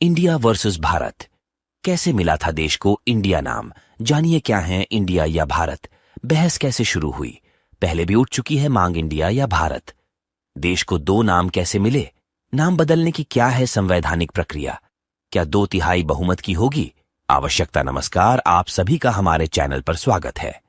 India versus Bharat. कैसे मिला था देश को इंडिया नाम? जानिए क्या है इंडिया या भारत। बहस कैसे शुरू हुई? पहले भी उठ चुकी है मांग इंडिया या भारत। देश को दो नाम कैसे मिले? नाम बदलने की क्या है संवैधानिक प्रक्रिया? क्या 2/3 बहुमत की होगी आवश्यकता? नमस्कार, आप सभी का हमारे चैनल पर स्वागत है।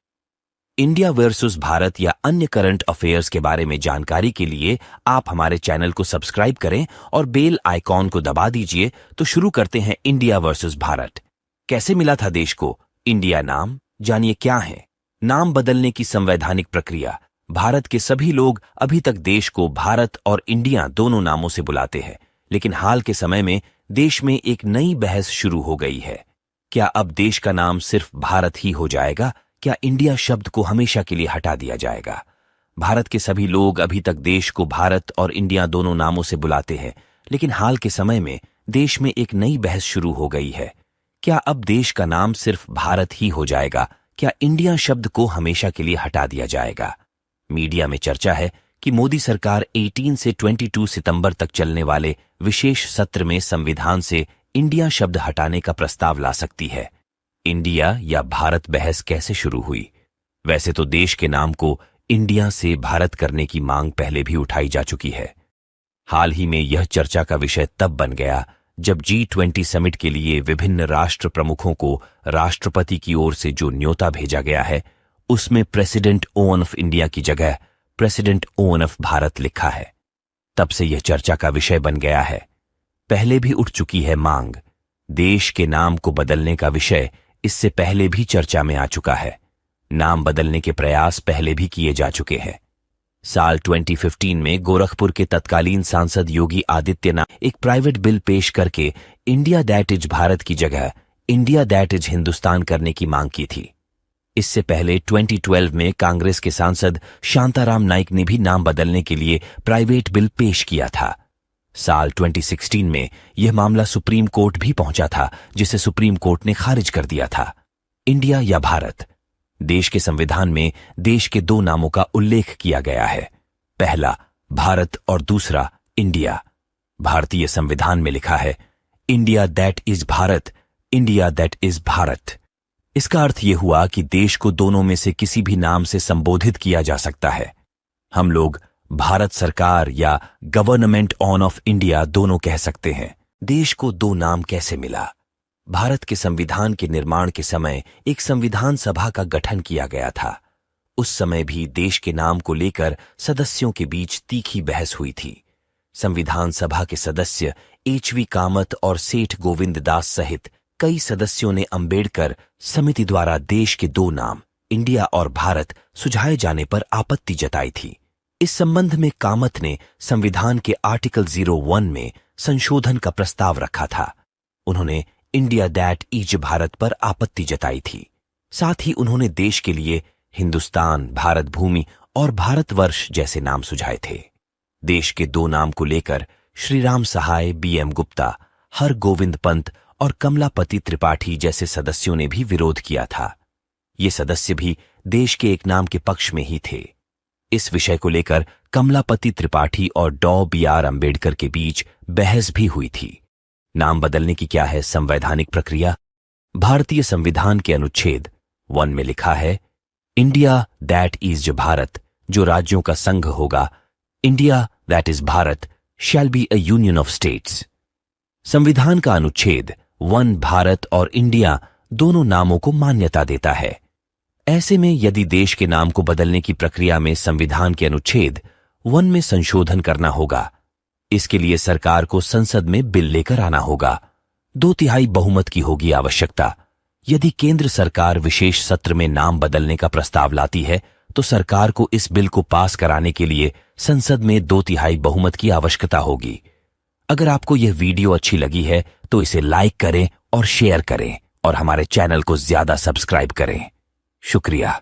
इंडिया वर्सेस भारत या अन्य करंट अफेयर्स के बारे में जानकारी के लिए आप हमारे चैनल को सब्सक्राइब करें और बेल आइकॉन को दबा दीजिए। तो शुरू करते हैं इंडिया वर्सेस भारत। कैसे मिला था देश को इंडिया नाम? जानिए क्या है नाम बदलने की संवैधानिक प्रक्रिया। भारत के सभी लोग अभी तक देश को भारत और इंडिया दोनों नामों से बुलाते हैं, लेकिन हाल के समय में देश में एक नई बहस शुरू हो गई है। क्या अब देश का नाम सिर्फ भारत ही हो जाएगा? क्या इंडिया शब्द को हमेशा के लिए हटा दिया जाएगा? भारत के सभी लोग अभी तक देश को भारत और इंडिया दोनों नामों से बुलाते हैं, लेकिन हाल के समय में देश में एक नई बहस शुरू हो गई है। क्या अब देश का नाम सिर्फ भारत ही हो जाएगा? क्या इंडिया शब्द को हमेशा के लिए हटा दिया जाएगा? मीडिया में चर्चा है कि मोदी सरकार 18 से 22 सितंबर तक चलने वाले विशेष सत्र में संविधान से इंडिया शब्द हटाने का प्रस्ताव ला सकती है। इंडिया या भारत बहस कैसे शुरू हुई? वैसे तो देश के नाम को इंडिया से भारत करने की मांग पहले भी उठाई जा चुकी है। हाल ही में यह चर्चा का विषय तब बन गया जब G20 समिट के लिए विभिन्न राष्ट्र प्रमुखों को राष्ट्रपति की ओर से जो न्योता भेजा गया है, उसमें प्रेसिडेंट ओन ऑफ इंडिया की जगह प्रेसिडेंट ओन ऑफ भारत लिखा है। तब से यह चर्चा का विषय बन गया है। पहले भी उठ चुकी है मांग। देश के नाम को बदलने का विषय इससे पहले भी चर्चा में आ चुका है। नाम बदलने के प्रयास पहले भी किए जा चुके हैं। साल 2015 में गोरखपुर के तत्कालीन सांसद योगी आदित्यनाथ एक प्राइवेट बिल पेश करके इंडिया दैट इज भारत की जगह इंडिया दैट इज हिंदुस्तान करने की मांग की थी। इससे पहले 2012 में कांग्रेस के सांसद शांताराम नाइक ने भी नाम बदलने के लिए प्राइवेट बिल पेश किया था। साल 2016 में यह मामला सुप्रीम कोर्ट भी पहुंचा था, जिसे सुप्रीम कोर्ट ने खारिज कर दिया था। इंडिया या भारत? देश के संविधान में देश के दो नामों का उल्लेख किया गया है, पहला भारत और दूसरा इंडिया। भारतीय संविधान में लिखा है India that is Bharat, India that is Bharat. इसका अर्थ यह हुआ कि देश को दोनों में से किसी भी नाम से संबोधित किया जा सकता है। हम लोग भारत सरकार या गवर्नमेंट ऑन ऑफ इंडिया दोनों कह सकते हैं। देश को दो नाम कैसे मिला? भारत के संविधान के निर्माण के समय एक संविधान सभा का गठन किया गया था। उस समय भी देश के नाम को लेकर सदस्यों के बीच तीखी बहस हुई थी। संविधान सभा के सदस्य HV कामत और सेठ गोविंद दास सहित कई सदस्यों ने अंबेडकर समिति द्वारा देश के दो नाम इंडिया और भारत सुझाए जाने पर आपत्ति जताई थी। इस संबंध में कामत ने संविधान के आर्टिकल 01 में संशोधन का प्रस्ताव रखा था। उन्होंने इंडिया दैट इज भारत पर आपत्ति जताई थी। साथ ही उन्होंने देश के लिए हिंदुस्तान, भारत भूमि और भारतवर्ष जैसे नाम सुझाए थे। देश के दो नाम को लेकर श्रीराम सहाय, BM गुप्ता, हर गोविंद पंत और कमलापति त्रिपाठी जैसे सदस्यों ने भी विरोध किया था। ये सदस्य भी देश के एक नाम के पक्ष में ही थे। इस विषय को लेकर कमलापति त्रिपाठी और डॉ BR अंबेडकर के बीच बहस भी हुई थी। नाम बदलने की क्या है संवैधानिक प्रक्रिया? भारतीय संविधान के अनुच्छेद 1 में लिखा है इंडिया दैट इज भारत, जो राज्यों का संघ होगा, India that is Bharat shall be a union of states. संविधान का अनुच्छेद 1 भारत और इंडिया दोनों नामों को मान्यता देता है। ऐसे में यदि देश के नाम को बदलने की प्रक्रिया में संविधान के अनुच्छेद 1 में संशोधन करना होगा। इसके लिए सरकार को संसद में बिल लेकर आना होगा। 2/3 बहुमत की होगी आवश्यकता। यदि केंद्र सरकार विशेष सत्र में नाम बदलने का प्रस्ताव लाती है, तो सरकार को इस बिल को पास कराने के लिए संसद में 2/3 बहुमत की आवश्यकता होगी। अगर आपको यह वीडियो अच्छी लगी है तो इसे लाइक करें और शेयर करें और हमारे चैनल को ज्यादा सब्सक्राइब करें। शुक्रिया।